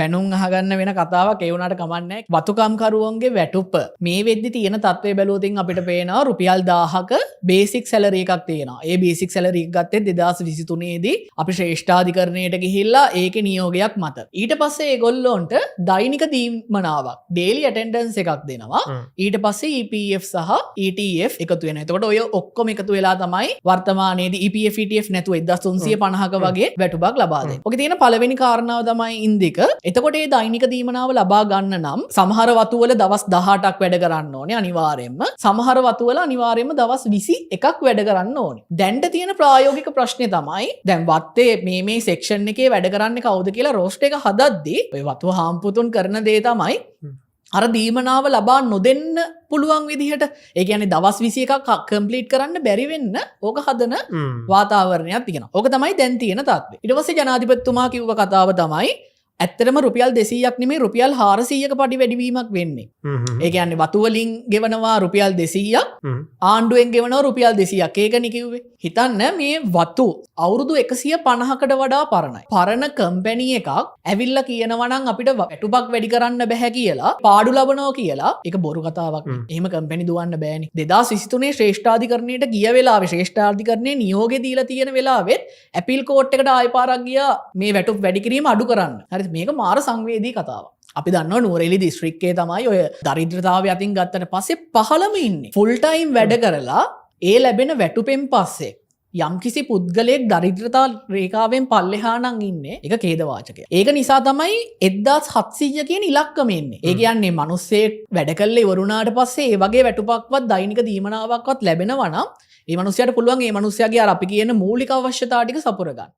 බැනුම් අහගන්න වෙන කතාවක් ඒ වුණාට කමන්නේ වතුකම්කරුවන්ගේ වැටුප මේ වෙද්දි තියෙන තත්ත්වය බැලුවොතින් අපිට පේනවා රුපියල් 1000ක බේසික් සැලරි එකක් තියෙනවා. ඒ බේසික් සැලරි එක ගත්තේ 2023 දී අපි ශ්‍රේෂ්ඨාධිකරණයට ගිහිල්ලා ඒකේ නියෝගයක් මත. ඊට පස්සේ ඒගොල්ලොන්ට දෛනික දීමනාවක් daily attendance එකක් දෙනවා. ඊට පස්සේ EPF සහ ETF එකතු වෙනවා. එතකොට ඔය ඔක්කොම එකතු වෙලා තමයි වර්තමානයේදී EPF ETF නැතුව 1350ක වගේ වැටුපක් ලබා දෙන්නේ. ඔකේ තියෙන පළවෙනි කාරණාව තමයි ඉන්දික. එතකොට මේ දෛනික දීමනාව ලබා ගන්න නම් සමහර වතුවල දවස් 18ක් වැඩ කරන්න ඕනේ අනිවාර්යයෙන්ම. සමහර වතුවල අනිවාර්යයෙන්ම දවස් 21ක් වැඩ කරන්න ඕනේ. දැන්ට තියෙන ප්‍රායෝගික ප්‍රශ්නේ තමයි දැන් වත්තේ මේ සෙක්ෂන් එකේ වැඩ කරන්නේ කවුද කියලා රෝස්ට් එක හදද්දී ඔය වතුව හාම්පුතුන් කරන දේ තමයි අර දීමනාව ලබා නොදෙන්න පුළුවන් විදිහට ඒ කියන්නේ දවස් 21ක් කම්ප්ලීට් කරන්න බැරි වෙන්න ඕක හදන වාතාවරණයක් තියෙනවා. ඕක තමයි දැන් තියෙන තත්ත්වය. ඊට පස්සේ ජනාධිපතිතුමා කිව්ව කතාව තමයි ඇත්තටම රුපියල් 200ක් නෙමෙයි රුපියල් 400ක පඩි වැඩිවීමක් වෙන්නේ. ඒ කියන්නේ වතු වලින් ගෙවනවා රුපියල් 200ක් ආණ්ඩුවෙන් ගෙවනවා රුපියල් 200ක්. ඒකනේ කිව්වේ. හිතන්න මේ වතු අවුරුදු 150කට වඩා පරණයි. පරණ කම්පැනි එකක් ඇවිල්ලා කියනවා නම් අපිට වැටුපක් වැඩි කරන්න බෑ කියලා පාඩු ලබනවා කියලා ඒක බොරු කතාවක් නේ. එහෙම කම්පැනි දුවන්න බෑනේ. 2023 ශ්‍රේෂ්ඨාධිකරණයට ගිය වෙලාවේ ශ්‍රේෂ්ඨාධිකරණයේ නියෝගය දීලා තියෙන වෙලාවෙත් ඇපීල් කෝට් එකට ආයෙ පාරක් ගියා මේ වැටුප් වැඩි කිරීම අඩු කරන්න. හරිද? මේක මාර සංවේදී කතාවක්. අපි දන්නවා නුවරඑළිය දිස්ත්‍රික්කයේ තමයි ඔය දරිද්‍රතාවය අතින් ගත්තට පස්සේ පහළම ඉන්නේ. ෆුල් ටයිම් වැඩ කරලා ඒ ලැබෙන වැටුපෙන් පස්සේ යම්කිසි පුද්ගලයෙක් දරිද්‍රතා රේඛාවෙන් පල්ලෙහා නම් ඉන්නේ. ඒක ඛේදවාචකයක්. ඒක නිසා තමයි 1700 කියන ඉලක්කම එන්නේ. ඒ කියන්නේ මිනිස්සෙක් වැඩ කළේ ඉවරුණාට පස්සේ ඒ වගේ වැටුපක්වත් දෛනික දීමනාවක්වත් ලැබෙනවා නම් ඒ මිනිස්සයාට පුළුවන් ඒ මිනිස්සයාගේ අර අපි කියන මූලික අවශ්‍යතා ටික සපුර ගන්න.